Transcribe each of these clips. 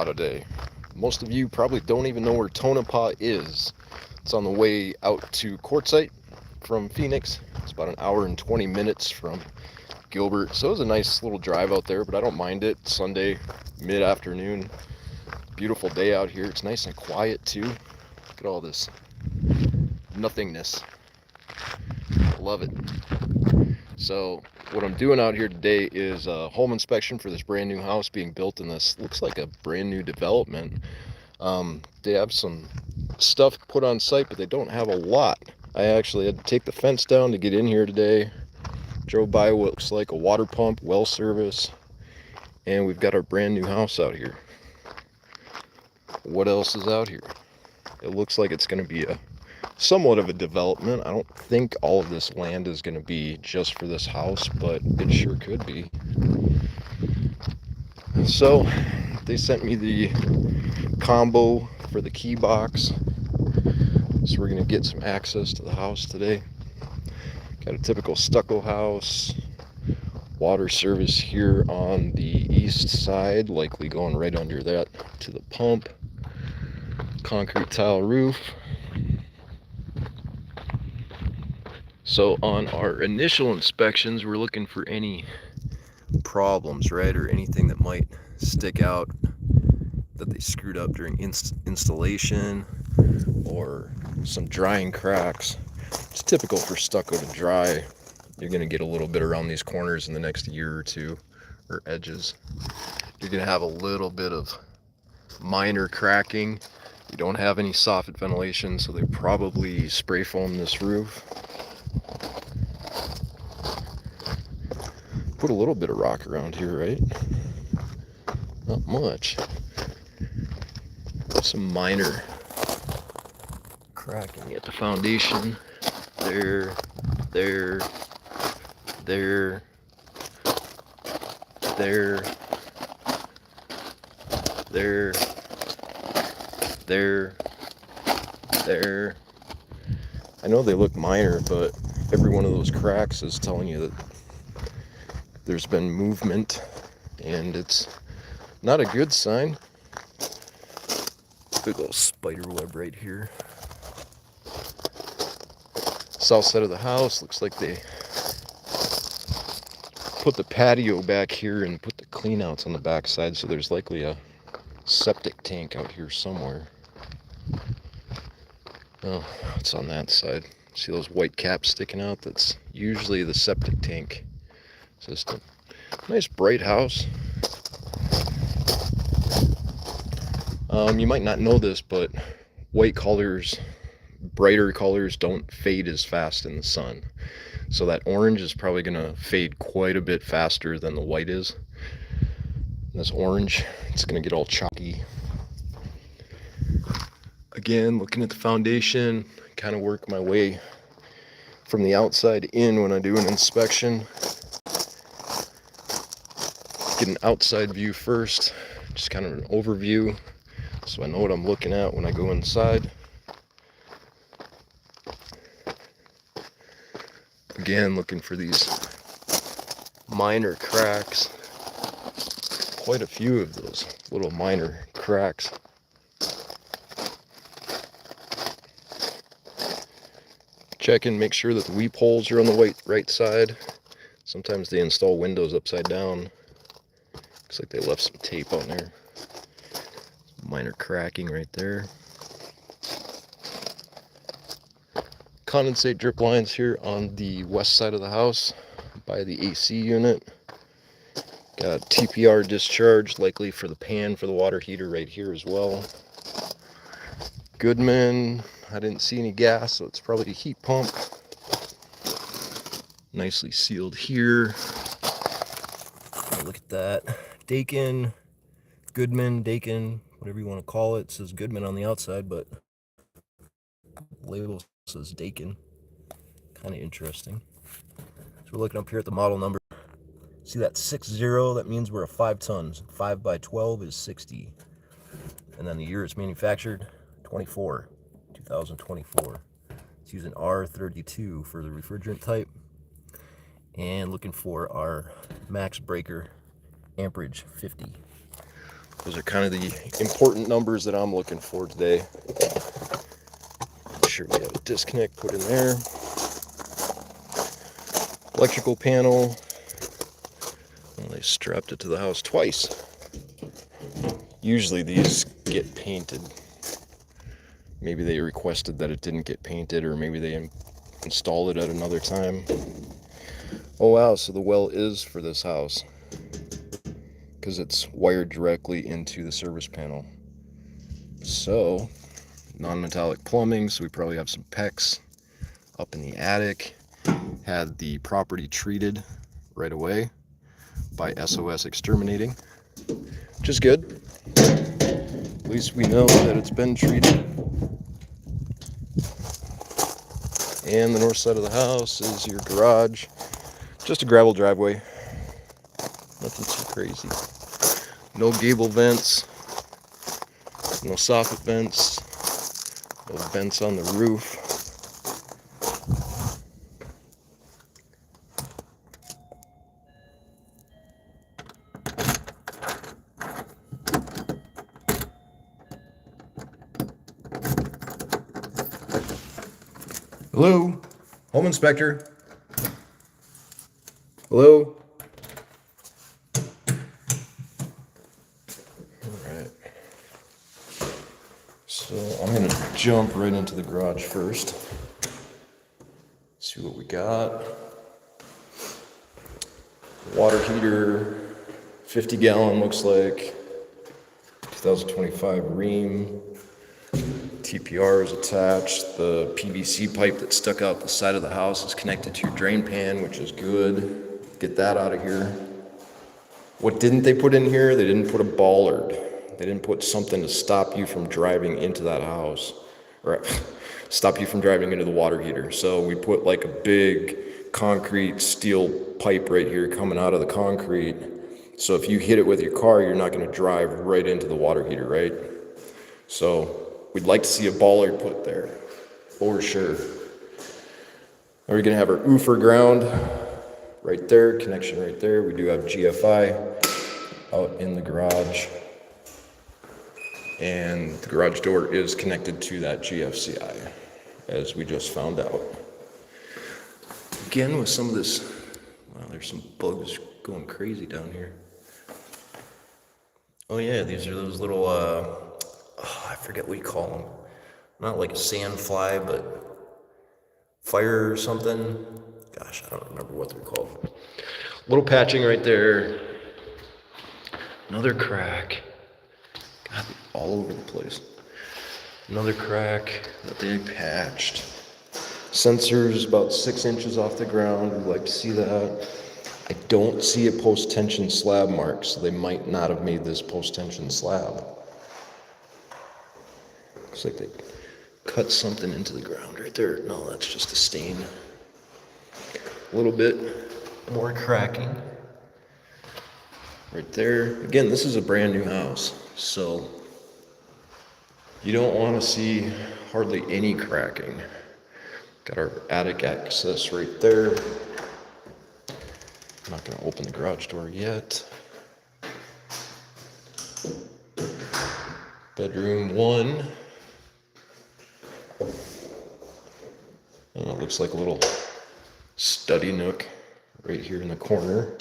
Today. Most of you probably don't even know where Tonopah is. It's on the way out to Quartzsite from Phoenix. It's about an hour and 20 minutes from Gilbert. So it was a nice little drive out there, but I don't mind it. Sunday, mid-afternoon, beautiful day out here. It's nice and quiet too. Look at all this nothingness. Love it. So what I'm doing out here today is a home inspection for this brand new house being built in this looks like a brand new development. They have some stuff put on site, but they don't have a lot. I actually had to take the fence down to get in here today. Drove by what looks like a water pump, well service, and we've got our brand new house out here. What else is out here? It looks like it's going to be a somewhat of a development. I don't think all of this land is going to be just for this house, but it sure could be. So they sent me the combo for the key box, so we're going to get some access to the house today. Got a typical stucco house, water service here on the east side, likely going right under that to the pump, concrete tile roof. So on our initial inspections, we're looking for any problems, right, or anything that might stick out that they screwed up during installation, or some drying cracks. It's typical for stucco to dry. You're going to get a little bit around these corners in the next year or two, or edges. You're going to have a little bit of minor cracking. You don't have any soffit ventilation, so they probably spray foam this roof. Put a little bit of rock around here, right? Not much. Some minor cracking at the foundation. There, there, there, there, there, there, there. I know they look minor, but every one of those cracks is telling you that there's been movement, and it's not a good sign. Big little spider web right here. South side of the house looks like they put the patio back here and put the cleanouts on the back side, so there's likely a septic tank out here somewhere. Oh, it's on that side. See those white caps sticking out? That's usually the septic tank system. Nice bright house. You might not know this, but white colors, brighter colors, don't fade as fast in the sun. So that orange is probably going to fade quite a bit faster than the white is. And this orange, it's going to get all chalky. Again, looking at the foundation, kind of work my way from the outside in when I do an inspection. Get an outside view first, just kind of an overview, so I know what I'm looking at when I go inside. Again, looking for these minor cracks. Quite a few of those little minor cracks. Check and make sure that the weep holes are on the right side. Sometimes they install windows upside down. Looks like they left some tape on there. Minor cracking right there. Condensate drip lines here on the west side of the house by the AC unit. Got TPR discharge, likely for the pan for the water heater right here as well. Goodman, I didn't see any gas, so it's probably a heat pump. Nicely sealed here. Look at that. Dakin, Goodman, Dakin, whatever you want to call it. It says Goodman on the outside, but the label says Dakin. Kind of interesting. So we're looking up here at the model number. See that 60? That means we're a 5 tons. 5 by 12 is 60. And then the year it's manufactured, 2024. It's using R32 for the refrigerant type. And looking for our max breaker amperage 50. Those are kind of the important numbers that I'm looking for today. Make sure we have a disconnect put in there. Electrical panel. Well, they strapped it to the house twice. Usually these get painted. Maybe they requested that it didn't get painted, or maybe they installed it at another time. Oh wow, so the well is for this house, because it's wired directly into the service panel. So, non-metallic plumbing, so we probably have some PEX up in the attic. Had the property treated right away by SOS Exterminating, which is good. At least we know that it's been treated. And the north side of the house is your garage. Just a gravel driveway. Nothing too crazy. No gable vents. No soffit vents. No vents on the roof. Hello? Home inspector? Hello? Alright. So I'm going to jump right into the garage first. See what we got. Water heater, 50-gallon looks like. 2025 Ream. TPR is attached. The PVC pipe that stuck out the side of the house is connected to your drain pan, which is good. Get that out of here. What didn't they put in here? They didn't put a bollard. They didn't put something to stop you from driving into that house, or stop you from driving into the water heater. So we put like a big concrete steel pipe right here coming out of the concrete. So if you hit it with your car, you're not going to drive right into the water heater, right? So we'd like to see a bollard put there, for sure. We're going to have our oofer ground right there, connection right there. We do have GFI out in the garage. And the garage door is connected to that GFCI, as we just found out. Again, with some of this, wow, there's some bugs going crazy down here. Oh yeah, these are those little, I forget what you call them. Not like a sand fly, but fire or something. Gosh, I don't remember what they're called. Little patching right there. Another crack. God, all over the place. Another crack that they patched. Sensors about 6 inches off the ground. We'd like to see that. I don't see a post-tension slab mark, so they might not have made this post-tension slab. Looks like they cut something into the ground right there. No, that's just a stain. A little bit more cracking right there. Again, this is a brand new house, so you don't want to see hardly any cracking. Got our attic access right there. I'm not going to open the garage door yet. Bedroom 1. And it looks like a little study nook right here in the corner.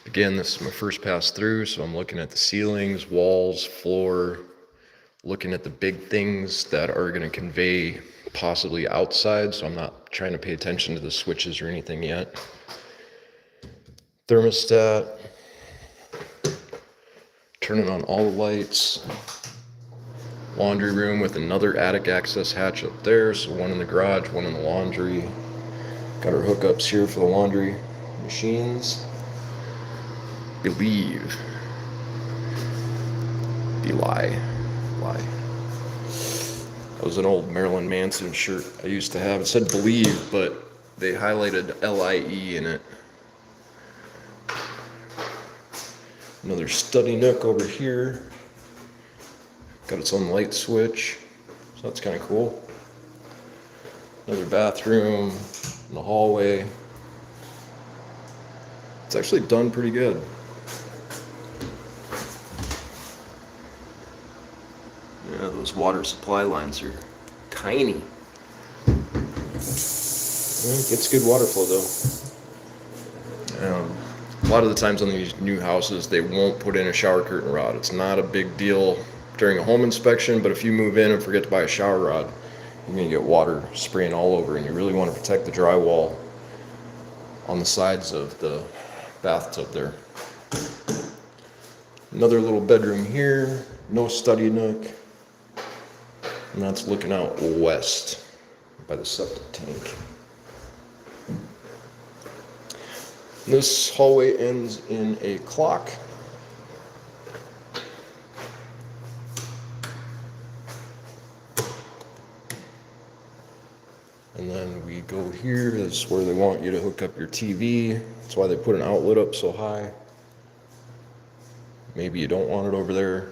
Again, this is my first pass through, so I'm looking at the ceilings, walls, floor, looking at the big things that are going to convey possibly outside, so I'm not trying to pay attention to the switches or anything yet. Thermostat. Turning on all the lights. Laundry room with another attic access hatch up there, so one in the garage, one in the laundry. Got our hookups here for the laundry machines. Believe. Lie. That was an old Marilyn Manson shirt I used to have. It said believe, but they highlighted L-I-E in it. Another study nook over here. Got its own light switch, so that's kind of cool. Another bathroom in the hallway. It's actually done pretty good. Yeah, those water supply lines are tiny. Yeah, gets good water flow though. A lot of the times on these new houses, they won't put in a shower curtain rod. It's not a big deal during a home inspection, but if you move in and forget to buy a shower rod, you're gonna get water spraying all over, and you really want to protect the drywall on the sides of the bathtub there. Another little bedroom here, no study nook, and that's looking out west by the septic tank. This hallway ends in a clock. And then we go here, that's where they want you to hook up your TV. That's why they put an outlet up so high. Maybe you don't want it over there.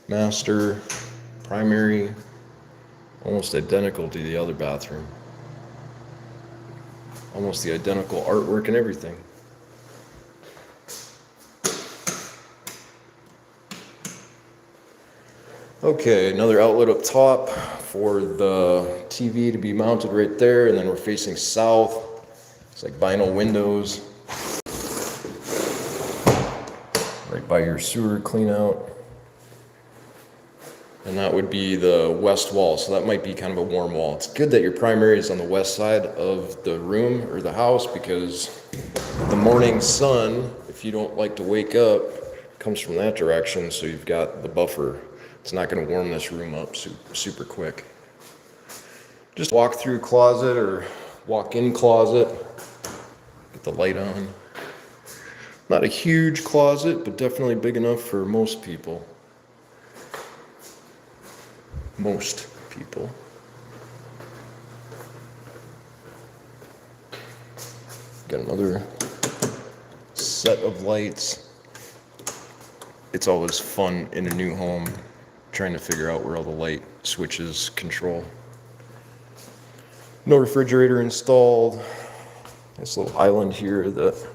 Master, primary, almost identical to the other bathroom. Almost the identical artwork and everything. Okay, another outlet up top for the TV to be mounted right there, and then we're facing south. It's like vinyl windows. Right by your sewer clean out. And that would be the west wall, so that might be kind of a warm wall. It's good that your primary is on the west side of the room or the house, because the morning sun, if you don't like to wake up, comes from that direction, so you've got the buffer. It's not going to warm this room up super quick. Just walk through closet or walk in closet, get the light on. Not a huge closet, but definitely big enough for most people. Most people. Got another set of lights. It's always fun in a new home trying to figure out where all the light switches control. No refrigerator installed. This little island here that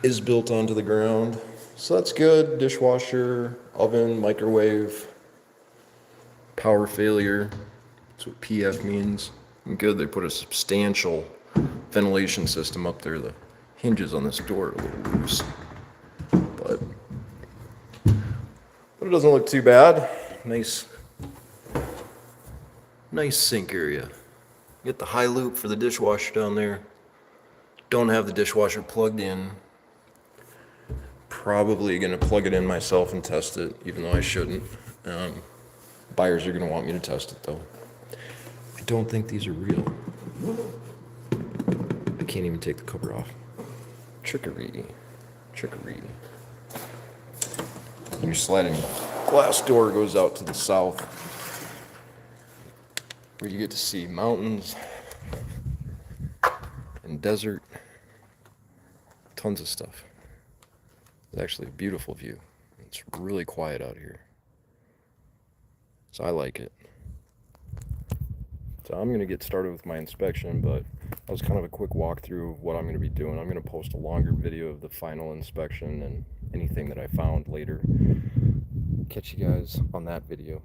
is built onto the ground. So that's good. Dishwasher, oven, microwave. Power failure, that's what PF means. And good, they put a substantial ventilation system up there. The hinges on this door are a little loose, but it doesn't look too bad. Nice sink area. Get the high loop for the dishwasher down there. Don't have the dishwasher plugged in. Probably gonna plug it in myself and test it, even though I shouldn't. Buyers are going to want me to test it, though. I don't think these are real. I can't even take the cover off. Trickery. Your sliding glass door goes out to the south, where you get to see mountains and desert. Tons of stuff. It's actually a beautiful view. It's really quiet out here. So I like it. So I'm going to get started with my inspection, but that was kind of a quick walkthrough of what I'm going to be doing. I'm going to post a longer video of the final inspection and anything that I found later. Catch you guys on that video.